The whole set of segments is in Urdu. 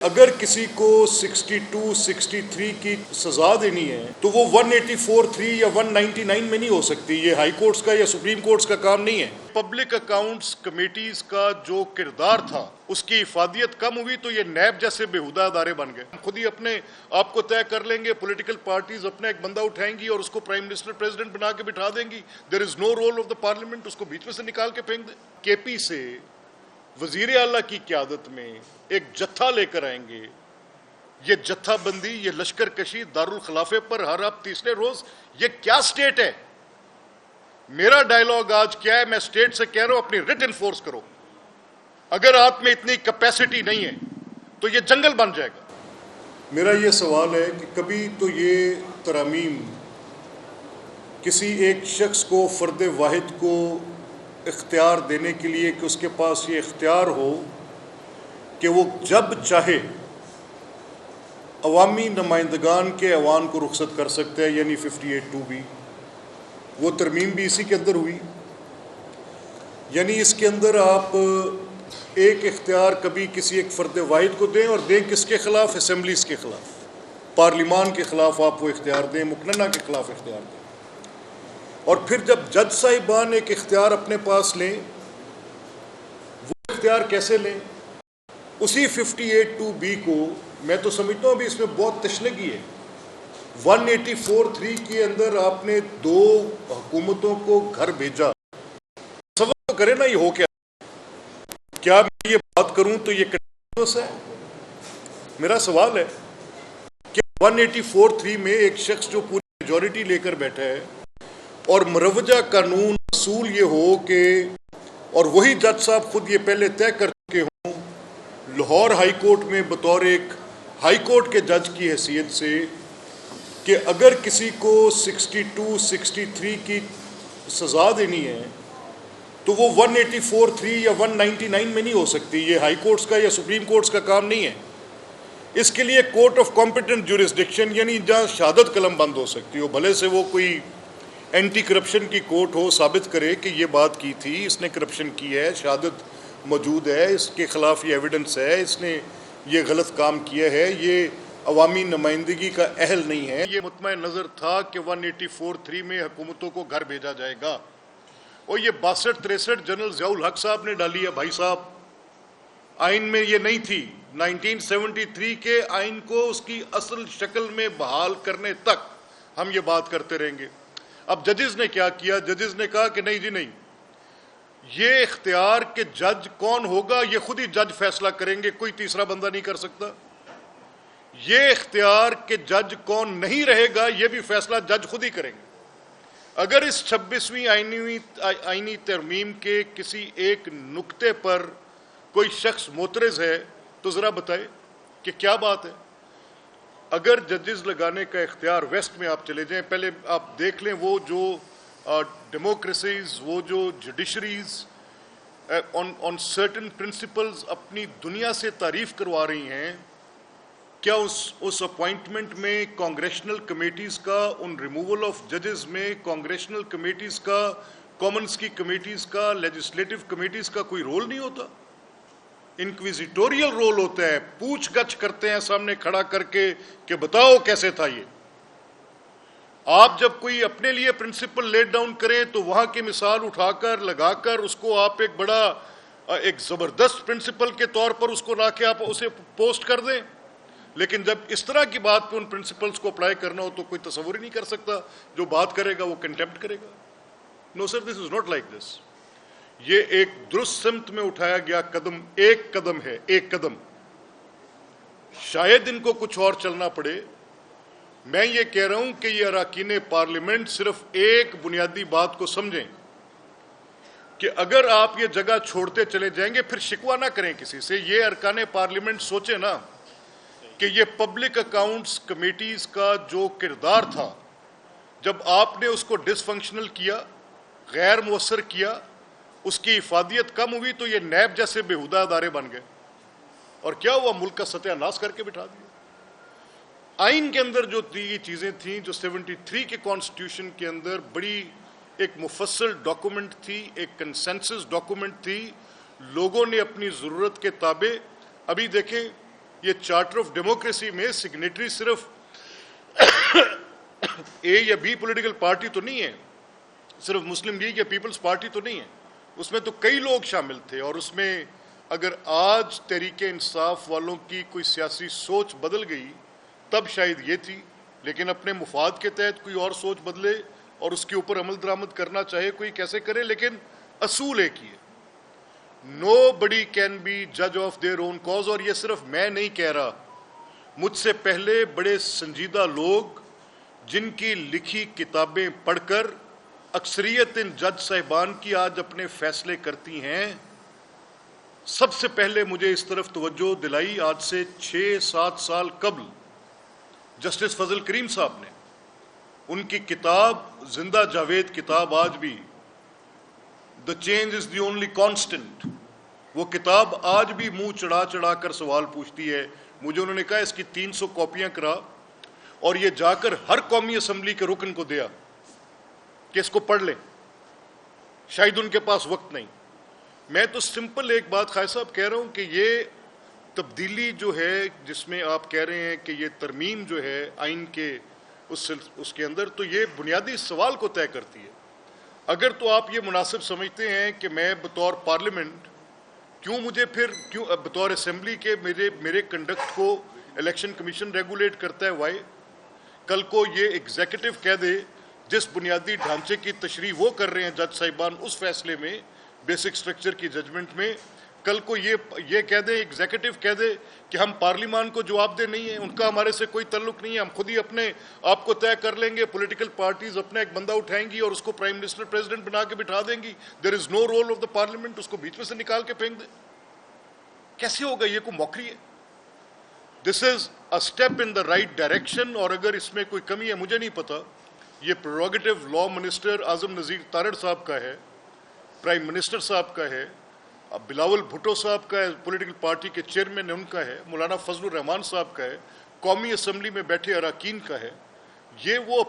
اگر کسی کو 62, 63 کی سزا دینی ہے تو وہ 184(3) یا 199 میں نہیں ہو سکتی. یہ ہائی کورٹس کا یا سپریم کورٹس کا کام نہیں ہے. پبلک اکاؤنٹس کمیٹیز کا جو کردار تھا اس کی افادیت کم ہوئی تو یہ نیب جیسے بےہودہ ادارے بن گئے. خود ہی اپنے آپ کو طے کر لیں گے, پولیٹیکل پارٹیز اپنا ایک بندہ اٹھائیں گی اور اس کو پرائم منسٹر پریزیڈنٹ بنا کے بٹھا دیں گی. دیر از نو رول آف دا پارلیمنٹ. اس کو بیچ میں سے نکال کے پھینک دیں. کے پی سے وزیر اعلیٰ کی قیادت میں ایک جتھا لے کر آئیں گے. یہ جتھا بندی, یہ لشکر کشی دارالخلافے پر ہر اب تیسرے روز, یہ کیا سٹیٹ ہے؟ میرا ڈائیلاگ آج کیا ہے؟ میں سٹیٹ سے کہہ رہا ہوں اپنی ریٹ انفورس کرو. اگر آپ میں اتنی کیپیسٹی نہیں ہے تو یہ جنگل بن جائے گا. میرا یہ سوال ہے کہ کبھی تو یہ ترامیم کسی ایک شخص کو, فرد واحد کو اختیار دینے کے لیے کہ اس کے پاس یہ اختیار ہو کہ وہ جب چاہے عوامی نمائندگان کے ایوان کو رخصت کر سکتے ہیں, یعنی 58(2) بھی, وہ ترمیم بھی اسی کے اندر ہوئی. یعنی اس کے اندر آپ ایک اختیار کبھی کسی ایک فرد واحد کو دیں, اور دیں کس کے خلاف؟ اسمبلیز کے خلاف, پارلیمان کے خلاف آپ وہ اختیار دیں, مقننہ کے خلاف اختیار دیں. اور پھر جب جج صاحبان ایک اختیار اپنے پاس لیں, وہ اختیار کیسے لیں؟ اسی 58(2) کو میں تو سمجھتا ہوں ابھی اس میں بہت تشنگی ہے. 184(3) کے اندر آپ نے 2 حکومتوں کو گھر بھیجا. سوال تو کرے نا, یہ ہو کیا میں یہ بات کروں تو یہ کنٹینیوس ہے؟ میرا سوال ہے کہ 184(3) میں ایک شخص جو پوری میجورٹی لے کر بیٹھا ہے اور مروجہ قانون اصول یہ ہو کہ, اور وہی جج صاحب خود یہ پہلے طے کر چکے ہوں لاہور ہائی کورٹ میں بطور ایک ہائی کورٹ کے جج کی حیثیت سے, کہ اگر کسی کو 62, 63 کی سزا دینی ہے تو وہ 184(3) یا 199 میں نہیں ہو سکتی. یہ ہائی کورٹس کا یا سپریم کورٹس کا کام نہیں ہے. اس کے لیے کورٹ آف کمپیٹنٹ جورسڈکشن, یعنی جہاں شہادت قلم بند ہو سکتی ہو, بھلے سے وہ کوئی اینٹی کرپشن کی کورٹ ہو, ثابت کرے کہ یہ بات کی تھی, اس نے کرپشن کی ہے, شہادت موجود ہے, اس کے خلاف یہ ایویڈنس ہے, اس نے یہ غلط کام کیا ہے, یہ عوامی نمائندگی کا اہل نہیں ہے. یہ مطمئن نظر تھا کہ 184(3) میں حکومتوں کو گھر بھیجا جائے گا. اور یہ 62-63 جنرل ضیاء الحق صاحب نے ڈالی ہے. بھائی صاحب, آئین میں یہ نہیں تھی. 1973 کے آئین کو اس کی اصل شکل میں بحال کرنے تک ہم یہ بات کرتے رہیں گے. اب ججز نے کیا کیا؟ ججز نے کہا کہ نہیں جی نہیں, یہ اختیار کہ جج کون ہوگا یہ خود ہی جج فیصلہ کریں گے, کوئی تیسرا بندہ نہیں کر سکتا. یہ اختیار کہ جج کون نہیں رہے گا یہ بھی فیصلہ جج خود ہی کریں گے. اگر اس 26ویں آئینی ترمیم کے کسی ایک نقطے پر کوئی شخص معترض ہے تو ذرا بتائے کہ کیا بات ہے. اگر ججز لگانے کا اختیار, ویسٹ میں آپ چلے جائیں, پہلے آپ دیکھ لیں وہ جو ڈیموکریسیز, وہ جو جوڈیشریز آن سرٹن پرنسپلز اپنی دنیا سے تعریف کروا رہی ہیں, کیا اس اپوائنٹمنٹ میں کانگریشنل کمیٹیز کا, ان ریموول آف ججز میں کانگریشنل کمیٹیز کا, کامنز کی کمیٹیز کا, لیجسلیٹو کمیٹیز کا کوئی رول نہیں ہوتا؟ انکویزیٹوریل رول ہوتا ہے, پوچھ گچھ کرتے ہیں سامنے کھڑا کر کے کہ بتاؤ کیسے تھا یہ. آپ جب کوئی اپنے لیے پرنسپل لیٹ ڈاؤن کریں تو وہاں کی مثال اٹھا کر لگا کر اس کو آپ ایک بڑا, ایک زبردست پرنسپل کے طور پر اس کو لا کے آپ اسے پوسٹ کر دیں. لیکن جب اس طرح کی بات پہ ان پرنسپلز کو اپلائی کرنا ہو تو کوئی تصور ہی نہیں کر سکتا, جو بات کرے گا وہ کنٹیمپٹ کرے گا. نو سر, دس از ناٹ لائک دس. یہ ایک درست سمت میں اٹھایا گیا قدم, ایک قدم ہے, ایک قدم. شاید ان کو کچھ اور چلنا پڑے. میں یہ کہہ رہا ہوں کہ یہ اراکین پارلیمنٹ صرف ایک بنیادی بات کو سمجھیں کہ اگر آپ یہ جگہ چھوڑتے چلے جائیں گے پھر شکوہ نہ کریں کسی سے. یہ ارکان پارلیمنٹ سوچیں نا کہ یہ پبلک اکاؤنٹس کمیٹیز کا جو کردار تھا, جب آپ نے اس کو ڈس فنکشنل کیا, غیر مؤثر کیا, اس کی افادیت کم ہوئی تو یہ نیب جیسے بےہودہ ادارے بن گئے. اور کیا ہوا؟ ملک کا ستیہ ناش کر کے بٹھا دیا. آئین کے اندر جو یہ چیزیں تھیں, جو 73 کے کانسٹیٹیوشن کے اندر بڑی ایک مفصل ڈاکومنٹ تھی, ایک کنسنسس ڈاکومنٹ تھی, لوگوں نے اپنی ضرورت کے تابع. ابھی دیکھیں یہ چارٹر آف ڈیموکریسی میں سگنیٹری صرف اے یا بی پولیٹیکل پارٹی تو نہیں ہے، صرف مسلم لیگ یا پیپلز پارٹی تو نہیں ہے، اس میں تو کئی لوگ شامل تھے، اور اس میں اگر آج تحریک انصاف والوں کی کوئی سیاسی سوچ بدل گئی تب شاید یہ تھی، لیکن اپنے مفاد کے تحت کوئی اور سوچ بدلے اور اس کے اوپر عمل درآمد کرنا چاہے کوئی کیسے کرے، لیکن اصول ایک ہی ہے، نو بڈی کین بی جج آف دیئر اون کاز. اور یہ صرف میں نہیں کہہ رہا، مجھ سے پہلے بڑے سنجیدہ لوگ جن کی لکھی کتابیں پڑھ کر اکثریت ان جج صاحبان کی آج اپنے فیصلے کرتی ہیں، سب سے پہلے مجھے اس طرف توجہ دلائی آج سے 6-7 سال قبل جسٹس فضل کریم صاحب نے. ان کی کتاب زندہ جاوید کتاب آج بھی The change is the only constant، وہ کتاب آج بھی منہ چڑھا چڑھا کر سوال پوچھتی ہے. مجھے انہوں نے کہا اس کی 300 کاپیاں کرا اور یہ جا کر ہر قومی اسمبلی کے رکن کو دیا کہ اس کو پڑھ لیں، شاید ان کے پاس وقت نہیں. میں تو سمپل ایک بات خواجہ صاحب کہہ رہا ہوں کہ یہ تبدیلی جو ہے جس میں آپ کہہ رہے ہیں کہ یہ ترمیم جو ہے آئین کے اس کے اندر، تو یہ بنیادی سوال کو طے کرتی ہے. اگر تو آپ یہ مناسب سمجھتے ہیں کہ میں بطور پارلیمنٹ کیوں بطور اسمبلی کے میرے کنڈکٹ کو الیکشن کمیشن ریگولیٹ کرتا ہے، وائی؟ کل کو یہ ایگزیکٹو کہہ دے جس بنیادی ڈھانچے کی تشریح وہ کر رہے ہیں جج صاحبان اس فیصلے میں، بیسک سٹرکچر کی ججمنٹ میں، کل کو یہ کہہ دے ایگزیکٹو کہہ دے کہ ہم پارلیمان کو جواب دہ نہیں ہیں، ان کا ہمارے سے کوئی تعلق نہیں ہے، ہم خود ہی اپنے آپ کو طے کر لیں گے، پولیٹیکل پارٹیز اپنا ایک بندہ اٹھائیں گی اور اس کو پرائم منسٹر پریزیڈنٹ بنا کے بٹھا دیں گی، دیر از نو رول آف دا پارلیمنٹ، اس کو بیچ میں سے نکال کے پھینک دیں. کیسے ہوگا؟ یہ کوئی موکری ہے؟ دس از a step in the right direction. اور اگر اس میں کوئی کمی ہے مجھے نہیں پتا، یہ پریروگیٹو لا منسٹر اعظم نذیر تارڑ صاحب کا ہے، پرائم منسٹر صاحب کا ہے، بلاول بھٹو صاحب کا ہے، پولیٹیکل پارٹی کے چیئرمین ان کا ہے، مولانا فضل الرحمان صاحب کا ہے، قومی اسمبلی میں بیٹھے اراکین کا ہے. یہ وہ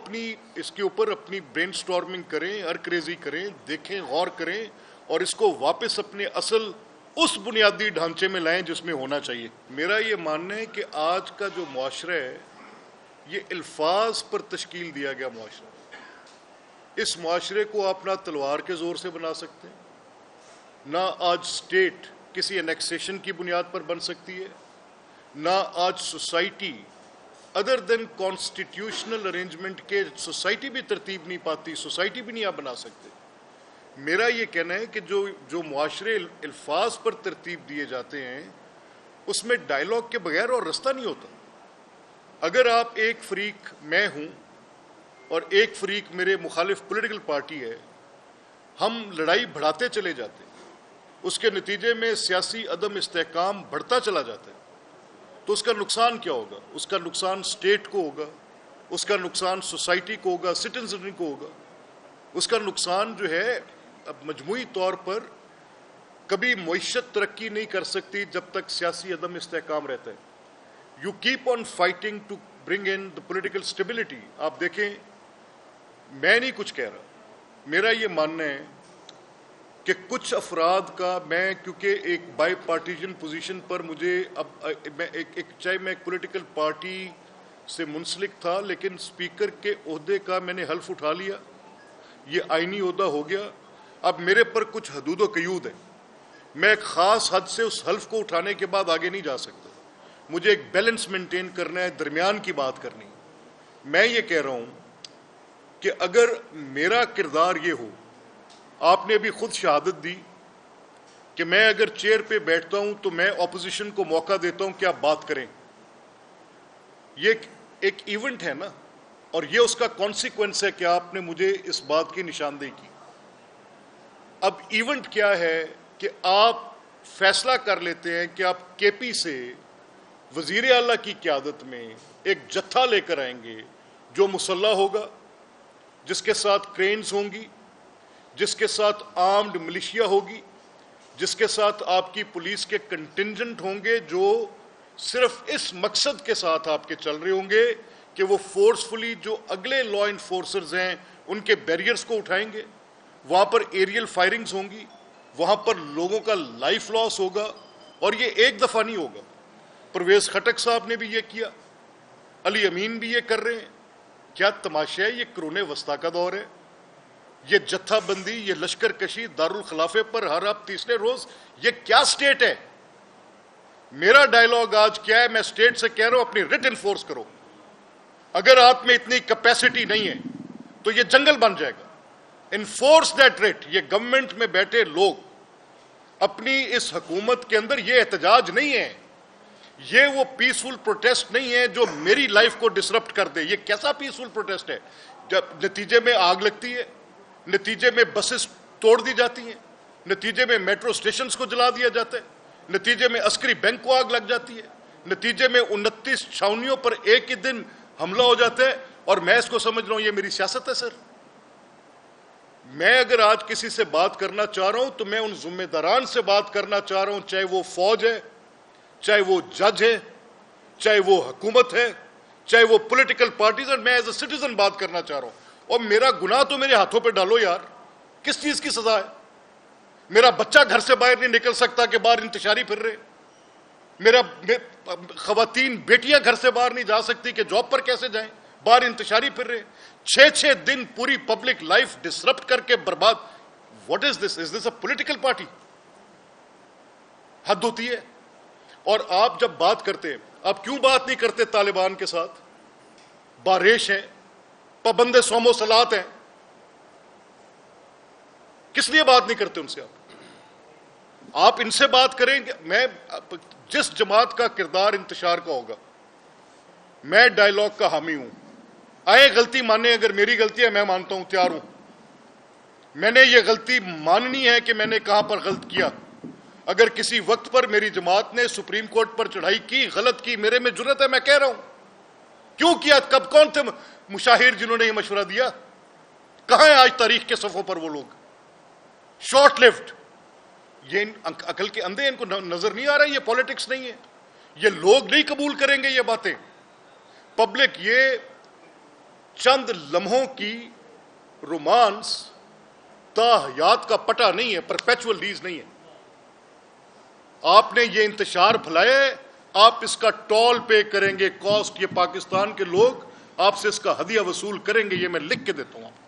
اس کے اوپر اپنی برین سٹارمنگ کریں، ارکریزی کریں، دیکھیں، غور کریں اور اس کو واپس اپنے اصل اس بنیادی ڈھانچے میں لائیں جس میں ہونا چاہیے. میرا یہ ماننا ہے کہ آج کا جو معاشرہ ہے یہ الفاظ پر تشکیل دیا گیا معاشرہ. اس معاشرے کو آپ نہ تلوار کے زور سے بنا سکتے ہیں، نہ آج سٹیٹ کسی انیکسیشن کی بنیاد پر بن سکتی ہے، نہ آج سوسائٹی ادر دین کانسٹیٹیوشنل ارینجمنٹ کے سوسائٹی بھی ترتیب نہیں پاتی، سوسائٹی بھی نہیں آپ بنا سکتے. میرا یہ کہنا ہے کہ جو معاشرے الفاظ پر ترتیب دیے جاتے ہیں اس میں ڈائلاگ کے بغیر اور رستہ نہیں ہوتا. اگر آپ ایک فریق میں ہوں اور ایک فریق میرے مخالف پولیٹیکل پارٹی ہے، ہم لڑائی بڑھاتے چلے جاتے ہیں، اس کے نتیجے میں سیاسی عدم استحکام بڑھتا چلا جاتا ہے، تو اس کا نقصان کیا ہوگا؟ اس کا نقصان سٹیٹ کو ہوگا، اس کا نقصان سوسائٹی کو ہوگا، سٹیزن کو ہوگا. اس کا نقصان جو ہے اب مجموعی طور پر کبھی معیشت ترقی نہیں کر سکتی جب تک سیاسی عدم استحکام رہتا ہے. You keep on fighting to bring in the political stability. آپ دیکھیں، میں نہیں کچھ کہہ رہا، میرا یہ ماننا ہے کہ کچھ افراد کا، میں کیونکہ ایک بائی پارٹیشن پوزیشن پر مجھے چاہے میں ایک پولیٹیکل پارٹی سے منسلک تھا لیکن اسپیکر کے عہدے کا میں نے حلف اٹھا لیا، یہ آئینی عہدہ ہو گیا. اب میرے پر کچھ حدود و قیود ہیں، میں ایک خاص حد سے اس حلف کو اٹھانے کے بعد آگے نہیں جا سکتا. مجھے ایک بیلنس مینٹین کرنا ہے، درمیان کی بات کرنی. میں یہ کہہ رہا ہوں کہ اگر میرا کردار یہ ہو، آپ نے ابھی خود شہادت دی کہ میں اگر چیئر پہ بیٹھتا ہوں تو میں اپوزیشن کو موقع دیتا ہوں کہ آپ بات کریں. یہ ایک ایونٹ ہے نا، اور یہ اس کا کانسیکوینس ہے کہ آپ نے مجھے اس بات کی نشاندہی کی. اب ایونٹ کیا ہے کہ آپ فیصلہ کر لیتے ہیں کہ آپ کے پی سے وزیر اعلیٰ کی قیادت میں ایک جتھا لے کر آئیں گے جو مسلح ہوگا، جس کے ساتھ کرینز ہوں گی، جس کے ساتھ آرمڈ ملیشیا ہوگی، جس کے ساتھ آپ کی پولیس کے کنٹنجنٹ ہوں گے جو صرف اس مقصد کے ساتھ آپ کے چل رہے ہوں گے کہ وہ فورسفلی جو اگلے لا انفورسرز ہیں ان کے بیریئرز کو اٹھائیں گے. وہاں پر ایریل فائرنگز ہوں گی، وہاں پر لوگوں کا لائف لاس ہوگا، اور یہ ایک دفعہ نہیں ہوگا. پرویز خٹک صاحب نے بھی یہ کیا, علی امین بھی یہ کر رہے ہیں. کیا تماشا ہے؟ یہ قرون وسطیٰ کا دور ہے. یہ جتھا بندی, یہ لشکر کشی دارالخلافے پر ہر اب تیسرے روز, یہ کیا سٹیٹ ہے؟ میرا ڈائیلاگ آج کیا ہے؟ میں سٹیٹ سے کہہ رہا ہوں اپنی رٹ انفورس کرو. اگر آپ میں اتنی کیپیسٹی نہیں ہے تو یہ جنگل بن جائے گا. انفورس دیٹ رٹ. یہ گورنمنٹ میں بیٹھے لوگ اپنی اس حکومت کے اندر, یہ احتجاج نہیں ہے, یہ وہ پیسفل پروٹیسٹ نہیں ہے جو میری لائف کو ڈسرپٹ کر دے. یہ کیسا پیسفل پروٹیسٹ ہے جب نتیجے میں آگ لگتی ہے, نتیجے میں بسز توڑ دی جاتی ہیں, نتیجے میں میٹرو سٹیشنز کو جلا دیا جاتا ہے, نتیجے میں عسکری بینک کو آگ لگ جاتی ہے, نتیجے میں 29 چھاونیوں پر ایک ہی دن حملہ ہو جاتا ہے, اور میں اس کو سمجھ رہا ہوں یہ میری سیاست ہے. سر, میں اگر آج کسی سے بات کرنا چاہ رہا ہوں تو میں ان ذمہ داران سے بات کرنا چاہ رہا ہوں, چاہے وہ فوج ہے, چاہے وہ جج ہے, چاہے وہ حکومت ہے, چاہے وہ پولیٹیکل پارٹیز ہیں. میں ایز اے سٹیزن بات کرنا چاہ رہا ہوں. اور میرا گناہ تو میرے ہاتھوں پہ ڈالو یار. کس چیز کی سزا ہے؟ میرا بچہ گھر سے باہر نہیں نکل سکتا کہ باہر انتشاری پھر رہے. میرا خواتین بیٹیاں گھر سے باہر نہیں جا سکتی کہ جاب پر کیسے جائیں, باہر انتشاری پھر رہے. 6 دن پوری پبلک لائف ڈسرپٹ کر کے برباد. What is this? Is this a political party? حد ہوتی ہے. اور آپ جب بات کرتے, آپ کیوں بات نہیں کرتے طالبان کے ساتھ؟ بارش ہیں, پابند صوم و صلات ہیں, کس لیے بات نہیں کرتے ان سے؟ آپ ان سے بات کریں گے. میں جس جماعت کا کردار انتشار کا ہوگا, میں ڈائیلاگ کا حامی ہوں. آئے غلطی مانے, اگر میری غلطی ہے میں مانتا ہوں, تیار ہوں. میں نے یہ غلطی ماننی ہے کہ میں نے کہاں پر غلط کیا. اگر کسی وقت پر میری جماعت نے سپریم کورٹ پر چڑھائی کی, غلط کی, میرے میں جرت ہے, میں کہہ رہا ہوں. کیوں کیا؟ کب؟ کون تھے مشاہیر جنہوں نے یہ مشورہ دیا؟ کہاں ہیں آج تاریخ کے صفحوں پر وہ لوگ؟ Short left. یہ عقل کے اندھے, ان کو نظر نہیں آ رہا ہے یہ پالیٹکس نہیں ہے. یہ لوگ نہیں قبول کریں گے یہ باتیں. پبلک یہ چند لمحوں کی رومانس تا حیات کا پٹا نہیں ہے, پرپیچول لیز نہیں ہے. آپ نے یہ انتشار پھیلایا ہے, آپ اس کا ٹول پے کریں گے, کاسٹ. یہ پاکستان کے لوگ آپ سے اس کا ہدیہ وصول کریں گے, یہ میں لکھ کے دیتا ہوں آپ کو.